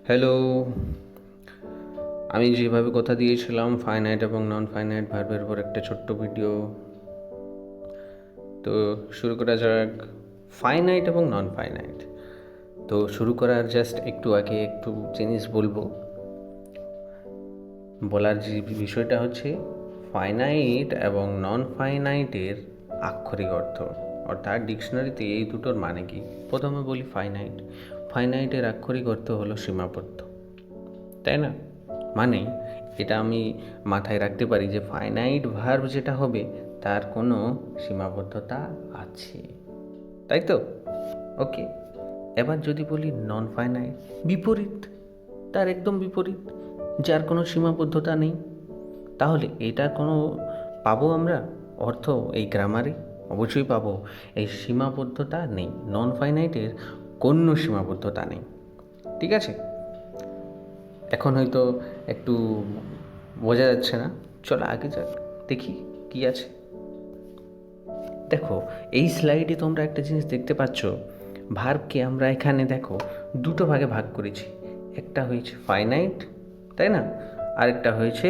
Hello. আমি যেভাবে কথা দিয়েছিলাম ফাইনাইট এবং নন ফাইনাইট ভার্বের উপর একটা ছোট্ট ভিডিও, তো শুরু করা যাক। ফাইনাইট এবং নন ফাইনাইট, তো শুরু করার জাস্ট একটু আগে একটু জিনিস বলার যে বিষয়টা হচ্ছে ফাইনাইট এবং নন ফাইনাইটের আক্ষরিক অর্থ, অর্থাৎ ডিকশনারিতে এই দুটোর মানে কি। প্রথমে বলি ফাইনাইটের আক্ষরিক অর্থ হলো সীমাবদ্ধ, তাই না? মানে এটা আমি মাথায় রাখতে পারি যে ফাইনাইট ভার্ব যেটা হবে তার কোনো সীমাবদ্ধতা আছে, তাই তো? ওকে, এবার যদি বলি নন ফাইনাইট, বিপরীত, তার একদম বিপরীত, যার কোনো সীমাবদ্ধতা নেই, তাহলে এটার কোনো পাবো আমরা অর্থ এই গ্রামারে? অবশ্যই পাবো। এই সীমাবদ্ধতা নেই, নন ফাইনাইটের কোনো সীমাবদ্ধতা নেই, ঠিক আছে? এখন হয়তো একটু বোঝা যাচ্ছে না, চলো আগে যাক, দেখি কি আছে। দেখো, এই স্লাইডে তোমরা একটা জিনিস দেখতে পাচ্ছ, ভার্বকে আমরা এখানে দেখো দুটো ভাগে ভাগ করেছি। একটা হয়েছে ফাইনাইট, তাই না? আরেকটা হয়েছে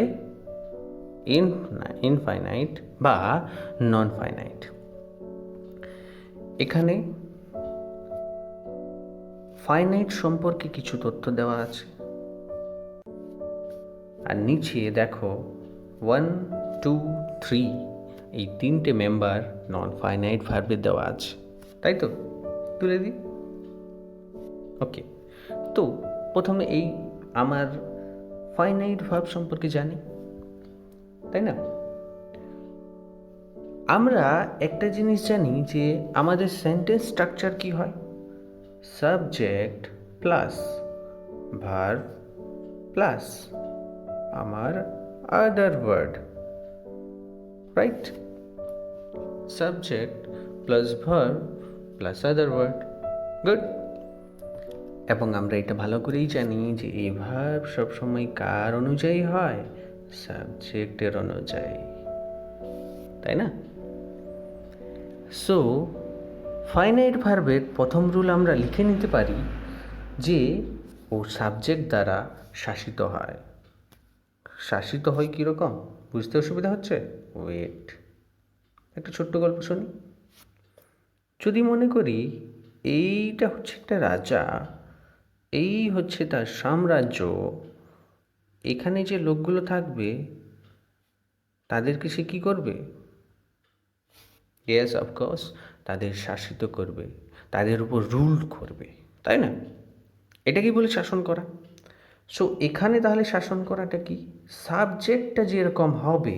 ইনফাইনাইট বা নন ফাইনাইট। এখানে ফাইনাইট সম্পর্কে কিছু তথ্য দেওয়া আছে, আর নিচে দেখো 1, 2, 3 এই তিনটে মেম্বার নন ফাইনাইট ভার্বের দেওয়া আছে, তাই তো? তুলে দিই। ওকে, তো প্রথমে এই আমার ফাইনাইট ভার্ব সম্পর্কে জানি, তাই না? আমরা একটা জিনিস জানি যে আমাদের সেন্টেন্স স্ট্রাকচার কি হয়, সাবজেক্ট প্লাস ভার্ব প্লাস আমার other word, right? Subject plus verb plus other word, good. এবং আমরা এটা ভালো করেই জানি যে এই ভার্ব সবসময় কার অনুযায়ী হয়? সাবজেক্টের অনুযায়ী, তাই না? সো ফাইনাইট ভার্বের প্রথম রুল আমরা লিখে নিতে পারি যে ও সাবজেক্ট দ্বারা শাসিত হয়। শাসিত হয় কীরকম, বুঝতে অসুবিধা হচ্ছে? ওয়েট, একটা ছোট্ট গল্প শুনি। যদি মনে করি এইটা হচ্ছে একটা রাজা, এই হচ্ছে তার সাম্রাজ্য, এখানে যে লোকগুলো থাকবে তাদেরকে সে কী করবে? ইয়েস, অফকোর্স, তাদের শাসিত করবে, তাদের উপর রুল করবে, তাই না? এটা কি বলে শাসন করা? সো এখানে তাহলে শাসন করাটা কি? সাবজেক্টটা যেরকম হবে,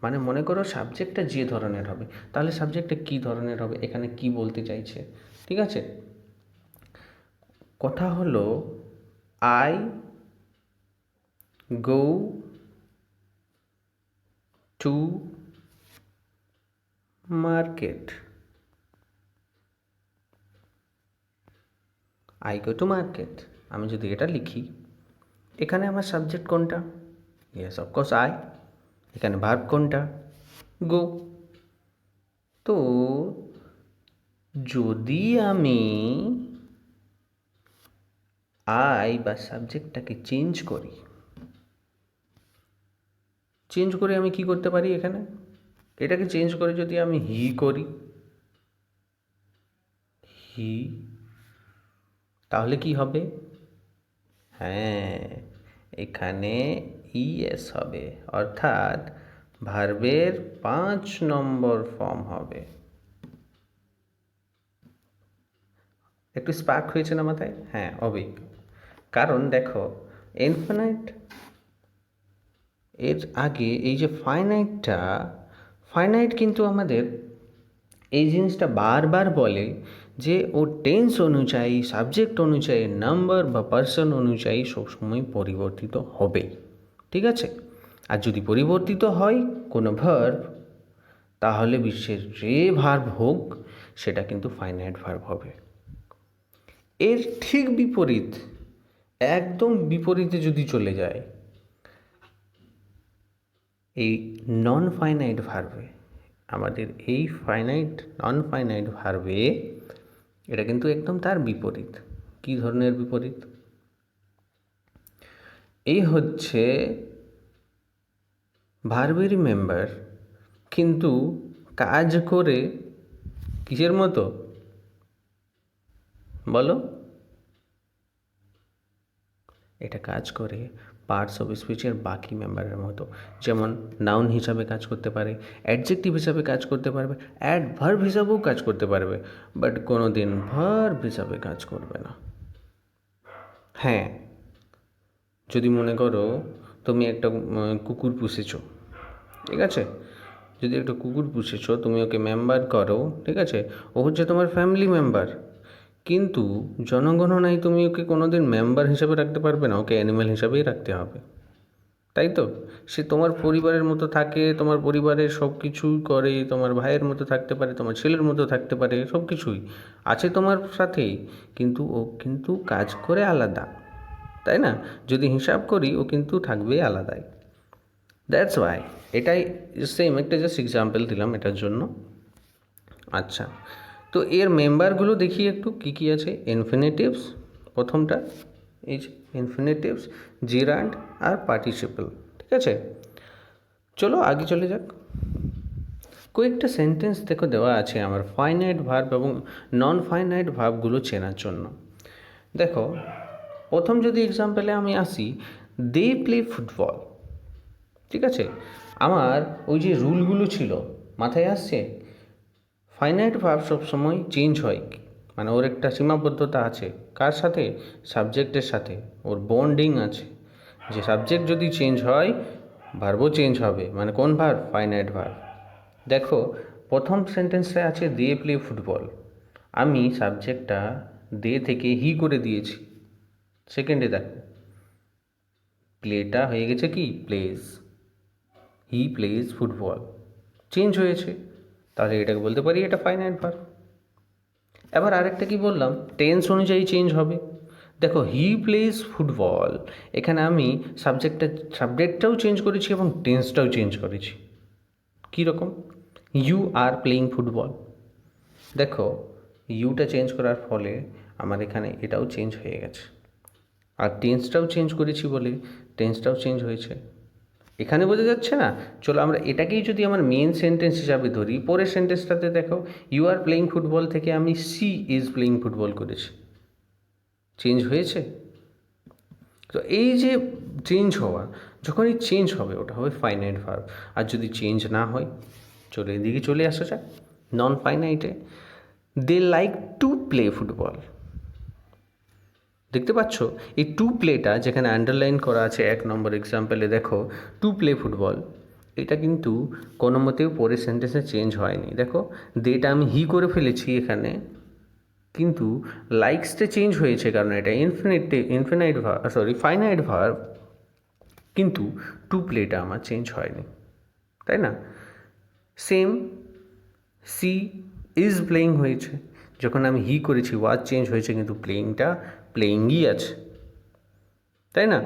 মানে মনে করো সাবজেক্টটা যে ধরনের হবে, তাহলে সাবজেক্টটা কী ধরনের হবে, এখানে কি বলতে চাইছে? ঠিক আছে, কথা হলো I go to market, I go to market. আমি যদি এটা লিখি, এখানে আমার সাবজেক্ট কোনটা? Yes, of course I. এখানে ভার্ব কোনটা? গো। তো যদি আমি আই বা সাবজেক্টটাকে চেঞ্জ করে আমি কি করতে পারি এখানে? এটাকে চেঞ্জ করে যদি আমি হি করি, হি, তাহলে কি হবে? হ্যাঁ, এখানে ইএস হবে, অর্থাৎ ভার্বের 5 নম্বর ফর্ম হবে। একটু স্পার্ক হয়েছে না মাথায়? হ্যাঁ, হবে। কারণ দেখো, ইনফিনাইট এর আগে এই যে ফাইনাইট কিন্তু আমাদের এই জিনিসটা বারবার বলে যে ও টেন্স অনুযায়ী, সাবজেক্ট অনুযায়ী, নাম্বার বা পার্সন অনুযায়ী সবসময় পরিবর্তিত হবে, ঠিক আছে? আর যদি পরিবর্তিত হয় কোনো ভার্ব, তাহলে বিশ্বের যে ভার্ব হোক সেটা কিন্তু ফাইনাইট ভার্ব হবে। এর ঠিক বিপরীত, একদম বিপরীতে যদি চলে যায় এই নন ফাইনাইট ভার্বে, আমাদের এই নন ফাইনাইট ভার্বে এটা কিন্তু একদম তার বিপরীত। কী ধরনের বিপরীত? এই হচ্ছে ভার্বেরই মেম্বার, কিন্তু কাজ করে কিসের মতো বলো? এটা কাজ করে পার্টস অফ স্পিচের বাকি মেম্বারের মতো। যেমন নাউন হিসাবে কাজ করতে পারে, অ্যাডজেক্টিভ হিসাবে কাজ করতে পারবে, অ্যাডভার্ব হিসাবেও কাজ করতে পারবে, বাট কোনো দিন ভার্ব হিসাবে কাজ করবে না। হ্যাঁ, যদি মনে করো তুমি একটা কুকুর পুষেছো, ঠিক আছে? যদি একটা কুকুর পুষেছো, তুমি ওকে মেম্বার করো, ঠিক আছে? ও হচ্ছে তোমার ফ্যামিলি মেম্বার, কিন্তু জনগণনায় তুমি ওকে কোনো দিন মেম্বার হিসাবে রাখতে পারবে না, ওকে অ্যানিম্যাল হিসাবেই রাখতে হবে, তাই তো? সে তোমার পরিবারের মতো থাকে, তোমার পরিবারের সব কিছুই করে, তোমার ভাইয়ের মতো থাকতে পারে, তোমার ছেলের মতো থাকতে পারে, সব কিছুই আছে তোমার সাথেই, কিন্তু ও কিন্তু কাজ করে আলাদা, তাই না? যদি হিসাব করি ও কিন্তু থাকবে আলাদাই। দ্যাটস ওয়াই এটাই সেম একটা জাস্ট এক্সাম্পল দিলাম এটার জন্য। আচ্ছা, তো এর মেম্বারগুলো দেখি একটু কী কী আছে। ইনফিনিটিভস প্রথমটা, এই যে ইনফিনিটিভস, জিরান্ড আর পার্টিসিপল, ঠিক আছে? চলো আগে চলে যাক। কয়েকটা সেন্টেন্স দেখো দেওয়া আছে আমার ফাইনাইট ভার্ব এবং নন ফাইনাইট ভার্বগুলো চেনার জন্য। দেখো, প্রথম যদি এক্সাম্পলে আমি আসি, দে প্লে ফুটবল, ঠিক আছে? আমার ওই যে রুলগুলো ছিল মাথায় আসছে। ফাইনাইট ভার্ব সবসময় চেঞ্জ হয়, মানে ওর একটা সীমাবদ্ধতা আছে। কার সাথে? সাবজেক্টের সাথে ওর বন্ডিং আছে, যে সাবজেক্ট যদি চেঞ্জ হয় ভার্বও চেঞ্জ হবে। মানে কোন ভার্ব? Finite verb. দেখো, প্রথম সেন্টেন্সে আছে দে প্লে ফুটবল, আমি সাবজেক্টটা দে থেকে হি করে দিয়েছি। সেকেন্ডে দেখো, প্লেটা হয়ে গেছে কি? Plays. He plays football, change হয়েছে, তাহলে এটাকে বলতে পারি এটা ফাইনাইট ভার্ব। এবার আরেকটা কি বললাম? টেন্স অনুযায়ী চেঞ্জ হবে। দেখো, হি প্লেজ ফুটবল, এখানে আমি সাবজেক্টটাও চেঞ্জ করেছি এবং টেন্সটাও চেঞ্জ করেছি। কীরকম? ইউ আর প্লেয়িং ফুটবল, দেখো ইউটা চেঞ্জ করার ফলে আমার এখানে এটাও চেঞ্জ হয়ে গেছে, আর টেন্সটাও চেঞ্জ করেছি বলে টেন্সটাও চেঞ্জ হয়েছে। এখানে বোঝা যাচ্ছে না? চলো আমরা এটাকেই যদি আমার মেন সেন্টেন্স হিসাবে ধরি, পরের সেন্টেন্সটাতে দেখো, ইউ আর প্লেয়িং ফুটবল থেকে আমি সি ইজ প্লেয়িং ফুটবল করেছি, চেঞ্জ হয়েছে। তো এই যে চেঞ্জ হওয়া, যখনই চেঞ্জ হবে ওটা হবে ফাইনাইট ভার্ব। আর যদি চেঞ্জ না হয়, চলো এদিকে চলে আসা যাক নন ফাইনাইটে। দে লাইক টু প্লে ফুটবল, দেখতে পাচ্ছ এই টু প্লেটা যেখানে আন্ডারলাইন করা আছে 1 নম্বর এক্সাম্পলে, দেখো টু প্লে ফুটবল, এটা কিন্তু কোনো মতেও পরের সেন্টেন্সে চেঞ্জ হয়নি। দেখো, দেটা আমি হি করে ফেলেছি এখানে, কিন্তু লাইকসটা চেঞ্জ হয়েছে কারণ এটা ফাইনাইট ভার্ব, কিন্তু টু প্লেটা আমার চেঞ্জ হয়নি, তাই না? সেম, সি ইজ প্লেয়িং হয়েছে, যখন আমি হি করেছি ওয়াজ চেঞ্জ হয়েছে, কিন্তু প্লেয়িংই আছে, তাই না?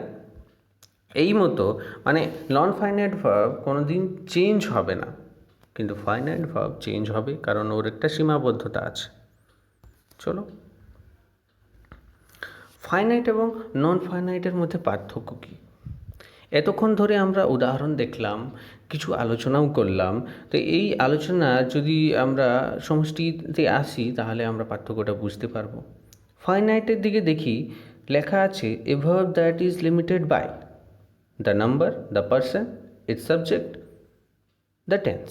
এই মতো মানে নন ফাইনাইট ভার্ব কোনো দিন চেঞ্জ হবে না, কিন্তু ফাইনাইট ভার্ব চেঞ্জ হবে, কারণ ওর একটা সীমাবদ্ধতা আছে। চলো, ফাইনাইট এবং নন ফাইনাইটের মধ্যে পার্থক্য কী? এতক্ষণ ধরে আমরা উদাহরণ দেখলাম, কিছু আলোচনাও করলাম। তো এই আলোচনা যদি আমরা সমষ্টিতে আসি, তাহলে আমরা পার্থক্যটা বুঝতে পারবো। ফাইনাইটের দিকে দেখি, লেখা আছে a verb that is limited by the number, the person, its subject, the tense.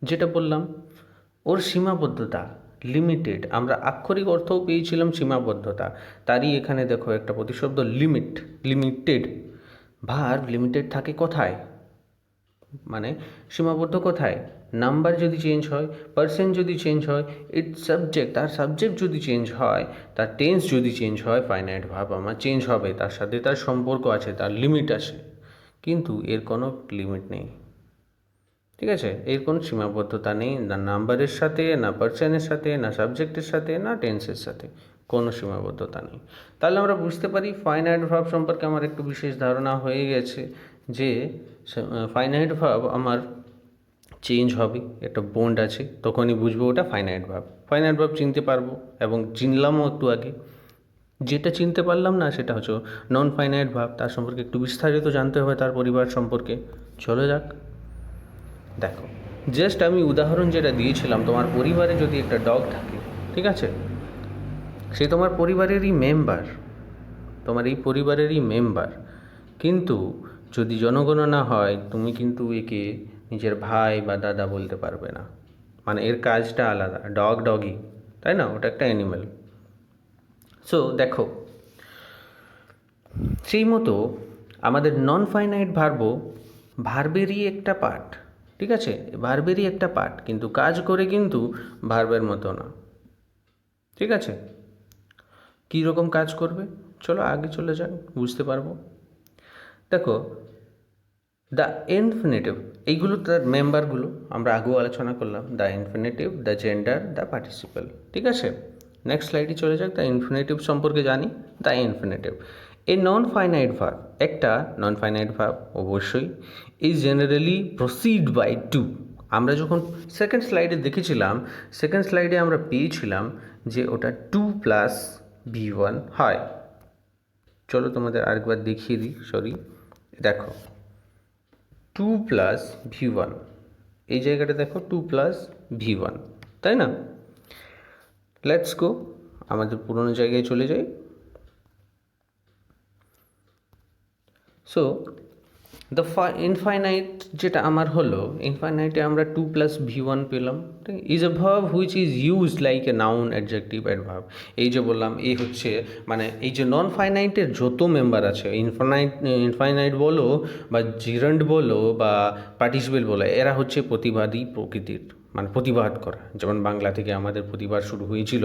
যেটা বললাম, ওর সীমাবদ্ধতা, লিমিটেড, আমরা আক্ষরিক অর্থও পেয়েছিলাম সীমাবদ্ধতা, তারই এখানে দেখো একটা প্রতিশব্দ লিমিটেড। ভার্ব লিমিটেড থাকে কোথায়? মানে সীমাবদ্ধ কোথায়? নাম্বার যদি চেঞ্জ হয়, পার্সন যদি চেঞ্জ হয়, ইটস সাবজেক্ট, তার সাবজেক্ট যদি চেঞ্জ হয়, তার টেন্স যদি চেঞ্জ হয়, ফাইনাইট ভার্ব আমার চেঞ্জ হবে, তার সাথে তার সম্পর্ক আছে, তার লিমিট আছে। কিন্তু এর কোনো লিমিট নেই, ঠিক আছে? এর কোনো সীমাবদ্ধতা নেই, না নাম্বারের সাথে, না পার্সনের সাথে, না সাবজেক্টের সাথে, না টেন্সের সাথে, কোনো সীমাবদ্ধতা নেই। তাহলে আমরা বুঝতে পারি ফাইনাইট ভার্ব সম্পর্কে আমার একটু বিশেষ ধারণা হয়ে গেছে, যে ফাইনাইট ভার্ব আমার চেঞ্জ হবে, একটা বন্ড আছে, তখনই বুঝবো ওটা ফাইনাইট ভার্ব। ফাইনাইট ভার্ব চিনতে পারবো এবং চিনলামও একটু আগে। যেটা চিনতে পারলাম না সেটা হচ্ছে নন ফাইনাইট ভার্ব, তার সম্পর্কে একটু বিস্তারিত জানতে হবে, তার পরিবার সম্পর্কে। চলে যাক, দেখো জাস্ট আমি উদাহরণ যেটা দিয়েছিলাম, তোমার পরিবারে যদি একটা ডগ থাকে, ঠিক আছে, সে তোমার পরিবারেরই মেম্বার, তোমার এই পরিবারেরই মেম্বার, কিন্তু যদি জনগণনা হয় তুমি কিন্তু একে নিজের ভাই বা দাদা বলতে পারবে না, মানে এর কাজটা আলাদা, ডগ ডগই, তাই না, ওটা একটা অ্যানিমেল। সো দেখো, সেই মতো আমাদের নন ফাইনাইট ভার্বও ভার্বেরই একটা পার্ট, ঠিক আছে, ভার্বেরই একটা পার্ট, কিন্তু কাজ করে কিন্তু ভার্বের মতো না, ঠিক আছে। কী রকম কাজ করবে চলো আগে চলে যাক, বুঝতে পারবো। দেখো, দ্য ইনফিনিটিভ, এইগুলো তার মেম্বারগুলো আমরা আগেও আলোচনা করলাম, the infinitive, the gender, the participle, ঠিক আছে। নেক্সট স্লাইডে চলে যাক, দ্য ইনফিনিটিভ সম্পর্কে জানি। The infinitive a non finite verb, একটা নন ফাইনাইট ভার্ব অবশ্যই, is generally proceed by to. আমরা যখন সেকেন্ড স্লাইডে দেখেছিলাম, সেকেন্ড স্লাইডে আমরা পেয়েছিলাম যে ওটা 2+V1 হয়। চলো তোমাদের আরেকবার দেখিয়ে দিই, সরি, দেখো 2+V1, এই জায়গাটা দেখো 2+V1, তাই না। লেটস গো, আমাদের পুরোনো জায়গায় চলে যাই। সো দ্য ইনফাইনাইট যেটা আমার হলো, ইনফাইনাইটে আমরা 2+V1 পেলাম। ঠিক, is a verb which is use like a noun, adjective, adverb. এই যে বললাম, এই হচ্ছে মানে এই যে নন ফাইনাইটের যত মেম্বার আছে, ইনফাইনাইট বলো বা জিরান্ড বলো বা পার্টিসিপেল বলো, এরা হচ্ছে প্রতিবাদী প্রকৃতির, মানে প্রতিবাদ করা, যেমন বাংলা থেকে আমাদের প্রতিবাদ শুরু হয়েছিল,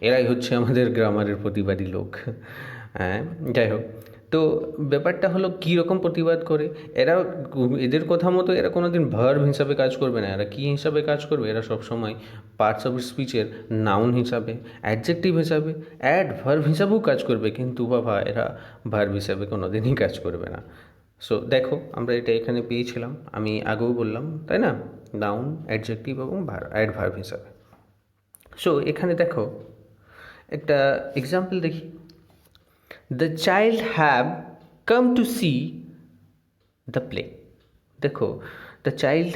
এরাই হচ্ছে আমাদের গ্রামারের প্রতিবাদী লোক। হ্যাঁ, যাই হোক, তো ব্যাপারটা হলো কী রকম প্রতিবাদ করে এরা, এদের কথা মতো এরা কোনো দিন ভার্ব হিসাবে কাজ করবে না। এরা কী হিসাবে কাজ করবে, এরা সবসময় পার্টস অফ স্পিচের নাউন হিসাবে, অ্যাডজেক্টিভ হিসাবে, অ্যাডভার্ব হিসাবেও কাজ করবে, কিন্তু বাবা এরা ভার্ব হিসাবে কোনো দিনই কাজ করবে না। সো দেখো, আমরা এটা এখানে পেয়েছিলাম, আমি আগেও বললাম, তাই না, নাউন, অ্যাডজেক্টিভ এবং অ্যাডভার্ব হিসাবে। সো এখানে দেখো একটা এক্সাম্পল দেখি। The child have come to see the play. দেখো, the child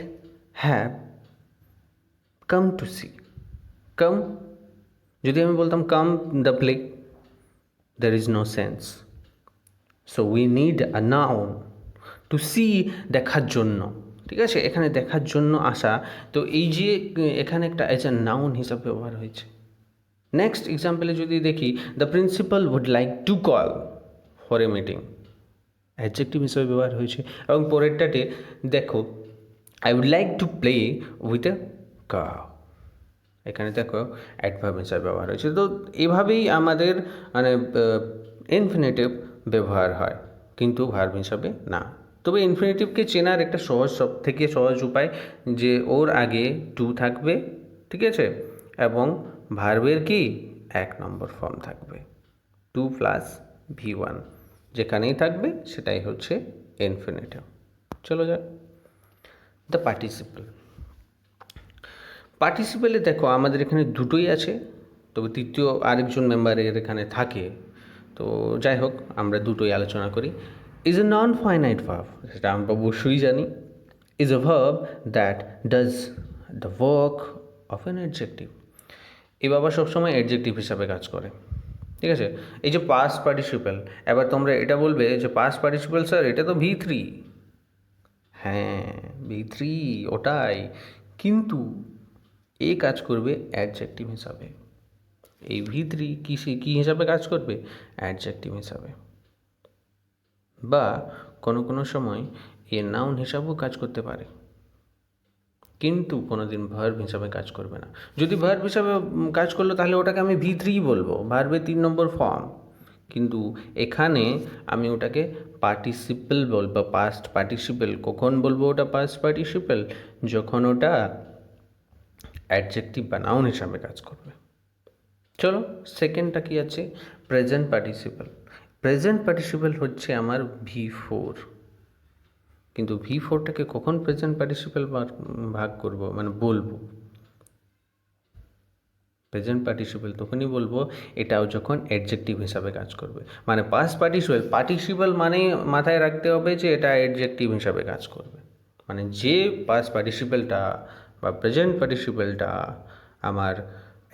have come to see. Come, যদি আমি বলতাম come the play, there is no sense. So we need a noun to see, দেখার জন্য, ঠিক আছে, এখানে দেখার জন্য আসা, তো এই যে এখানে একটা এজ এ নাউন হিসাবে ব্যবহার হয়েছে। নেক্সট এক্সাম্পলে যদি দেখি, the principal would like to call for a meeting, adjective হিসেবে ব্যবহার হয়েছে। এবং পরেরটাতে দেখো, I would like to play with a cow, এখানে দেখো অ্যাডভার্ব হিসাবে ব্যবহার হয়েছে। তো এভাবেই আমাদের মানে ইনফিনিটিভ ব্যবহার হয়, কিন্তু ভার্ব হিসাবে না। তবে ইনফিনিটিভকে চেনার একটা সব থেকে সহজ উপায় যে ওর আগে টু থাকবে, ঠিক আছে, এবং ভার্বের কি 1 নম্বর ফর্ম থাকবে, 2+V1, যেখানেই থাকবে সেটাই হচ্ছে ইনফিনিটিভ। চলো যাক, দ্য পার্টিসিপল। পার্টিসিপেলে দেখো আমাদের এখানে দুটোই আছে, তবে তৃতীয় আরেকজন মেম্বারের এখানে থাকে, তো যাই হোক আমরা দুটোই আলোচনা করি। Is a non finite verb, সেটা আমরা অবশ্যই জানি। Is a verb that does the work of an adjective. এই বাবা সবসময় অ্যাডজেক্টিভ হিসাবে কাজ করে, ঠিক আছে। এই যে পাস্ট পার্টিসিপেল, এবার তোমরা এটা বলবে যে পাস্ট পার্টিসিপেল স্যার এটা তো V3, হ্যাঁ V3 ওটাই, কিন্তু এ কাজ করবে অ্যাডজেক্টিভ হিসাবে। এই V3 কী হিসাবে কাজ করবে, অ্যাডজেক্টিভ হিসাবে, বা কোনো কোনো সময় এ নাউন হিসাবেও কাজ করতে পারে, কিন্তু কোনো দিন ভার্ব হিসাবে কাজ করবে না। যদি ভার্ব হিসাবে কাজ করলো তাহলে ওটাকে আমি V3 বলবো, ভার্বের 3 নম্বর ফর্ম, কিন্তু এখানে আমি ওটাকে পার্টিসিপেল বলবো, পাস্ট পার্টিসিপেল। কখন বলবো ওটা পাস্ট পার্টিসিপেল, যখন ওটা অ্যাডজেক্টিভ বা নাউন হিসাবে কাজ করবে। চলো সেকেন্ডটা কি আছে, প্রেজেন্ট পার্টিসিপেল। প্রেজেন্ট পার্টিসিপেল হচ্ছে আমার V4, কিন্তু V4টাকে কখন প্রেজেন্ট পার্টিসিপেল ভাগ করব, মানে বলবো, প্রেজেন্ট পার্টিসিপল তখনই বলবো এটাও যখন অ্যাডজেক্টিভ হিসাবে কাজ করবে। মানে পাস্ট পার্টিসিপল, পার্টিসিপল মানে মাথায় রাখতে হবে যে এটা অ্যাডজেক্টিভ হিসাবে কাজ করবে। মানে যে পাস্ট পার্টিসিপলটা বা প্রেজেন্ট পার্টিসিপলটা আমার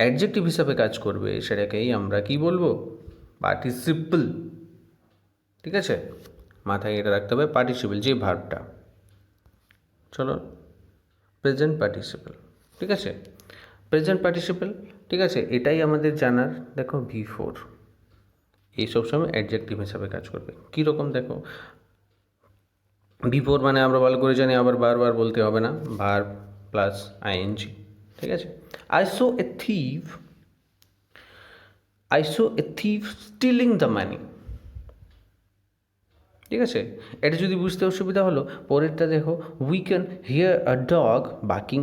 অ্যাডজেক্টিভ হিসাবে কাজ করবে সেটাকেই আমরা কি বলবো? পার্টিসিপল। ঠিক আছে, মাথায় এটা রাখতে হবে, পার্টিসিপল যে ভার্বটা। চলো, প্রেজেন্ট পার্টিসিপল। ঠিক আছে, প্রেজেন্ট পার্টিসিপল। ঠিক আছে, এটাই আমাদের জানার। দেখো V4 এই সবসময় অ্যাডজেক্টিভ হিসাবে কাজ করবে। কীরকম দেখো, V4 মানে আমরা ভালো করে জানি, আবার বারবার বলতে হবে না, ভার্ব প্লাস আইএনজি। ঠিক আছে, I saw a thief stealing the money. ঠিক আছে, এটা যদি বুঝতে অসুবিধা হলো, পরেরটা দেখো, we can hear a dog barking.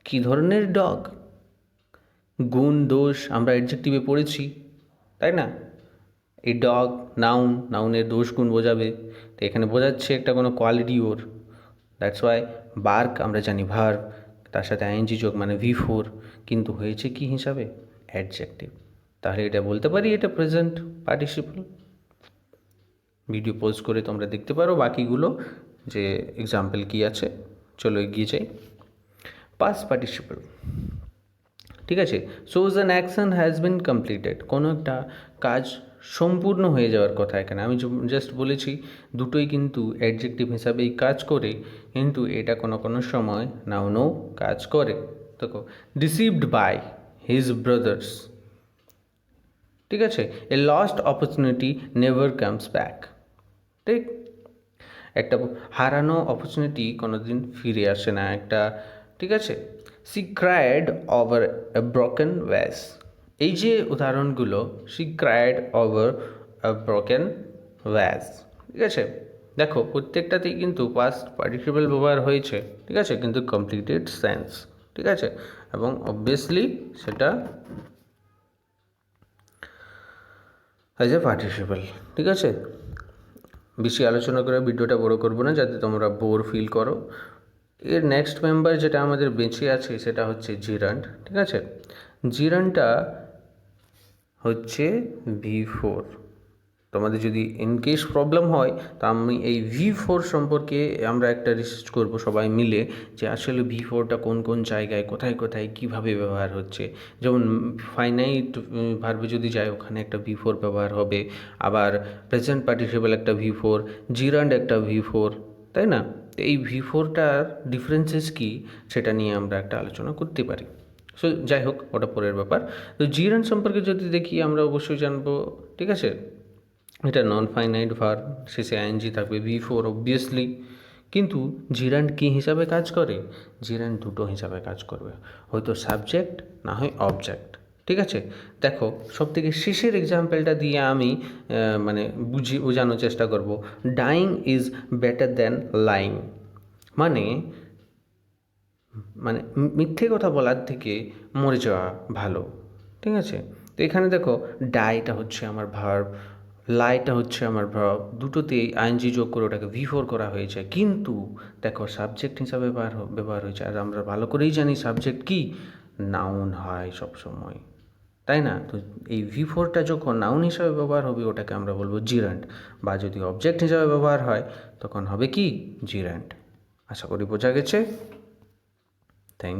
কী ধরনের ডগ? গুণ দোষ আমরা অ্যাডজেক্টিভে পড়েছি, তাই না? এই ডগ নাউনের দোষ গুণ বোঝাবে, তো এখানে বোঝাচ্ছে একটা কোনো কোয়ালিটি ওর। দ্যাটস ওয়াই বার্ক আমরা জানি ভার্ব, তার সাথে আইএনজি যোগ মানে V4, কিন্তু হয়েছে কি হিসাবে? অ্যাডজেক্টিভ। তাহলে এটা বলতে পারি এটা প্রেজেন্ট পার্টিসিপল। ভিডিও পজ করে তোমরা দেখতে পারো বাকিগুলো যে এক্সাম্পল কি আছে। চলো এগিয়ে যাই। Past participle. ঠিক আছে, shows an action has been completed. কোনো একটা কাজ সম্পূর্ণ হয়ে যাওয়ার কথা। এখানে আমি জাস্ট বলেছি দুটোই কিন্তু অ্যাডজেক্টিভ হিসাবেই কাজ করে, কিন্তু এটা কোনো কোনো সময় নাউনও কাজ করে। দেখো, ডিসিভড বাই হিজ ব্রাদার্স। ঠিক আছে, a lost opportunity never comes back. ঠিক, একটা হারানো অপরচুনিটি কোনো দিন ফিরে আসে না একটা। ঠিক আছে, she cried over a broken vase. এই যে উদাহরণগুলো, she cried over a broken vase. ঠিক আছে, দেখো প্রত্যেকটাতেই কিন্তু পাস্ট পার্টিসিপল ব্যবহার হয়েছে। ঠিক আছে, কিন্তু কমপ্লিটেড সেন্স। ঠিক আছে, এবং অবভিয়াসলি সেটা অ্যাজ এ পার্টিসিপল। ঠিক আছে, বেশি আলোচনা করে ভিডিওটা বড় করবো না যাতে তোমরা বোর ফিল করো। এর নেক্সট মেম্বার যেটা আমাদের বেঁচে আছে সেটা হচ্ছে জিরান্ড। ঠিক আছে, জিরান্ডটা হচ্ছে V4। তোমাদের যদি ইনকেস প্রবলেম হয় তা আমি এই V4 সম্পর্কে আমরা একটা রিসার্চ করব সবাই মিলে, যে আসলে V4টা কোন কোন জায়গায় কোথায় কোথায় কীভাবে ব্যবহার হচ্ছে। যেমন ফাইনাইট ভার্বে যদি যায় ওখানে একটা V4 ব্যবহার হবে, আবার প্রেজেন্ট পার্টিসিপল একটা V4, জিরান্ড একটা V4, তাই না? তো এই V4টার ডিফারেন্সেস কী সেটা নিয়ে আমরা একটা আলোচনা করতে পারি। সো যাই হোক, ওটা পরের ব্যাপার। তো জিরান্ড সম্পর্কে যদি দেখি আমরা অবশ্যই জানবো। ঠিক আছে, এটা নন ফাইনাইট ভার্ব, শেষে আইএনজি থাকবে, V4 অবভিয়াসলি। কিন্তু জিরান্ড কী হিসাবে কাজ করে? জিরান্ড দুটো হিসাবে কাজ করবে, হয়তো সাবজেক্ট না হয় অবজেক্ট। ঠিক আছে, দেখো সবথেকে শেষের এক্সাম্পলটা দিয়ে আমি মানে বোঝানোর চেষ্টা করব। Dying is better than lying. মানে মানে মিথ্যে কথা বলার থেকে মরে যাওয়া ভালো। ঠিক আছে, তো এখানে দেখো ডাইটা হচ্ছে আমার ভার্ব, লাইটা হচ্ছে আমার ভার্ব, দুটোতেই আইএনজি যোগ করে ওটাকে V4 করা হয়েছে, কিন্তু দেখো সাবজেক্ট হিসাবে ব্যবহার হয়েছে। আর আমরা ভালো করেই জানি সাবজেক্ট কি, নাউন হয় সবসময়, তাই না? তো এই V4টা যখন নাউন হিসাবে ব্যবহার হবে ওটাকে আমরা বলবো জিরান্ড, বা যদি অবজেক্ট হিসাবে ব্যবহার হয় তখন হবে কি, জিরান্ড। আশা করি বোঝা গেছে। থ্যাংক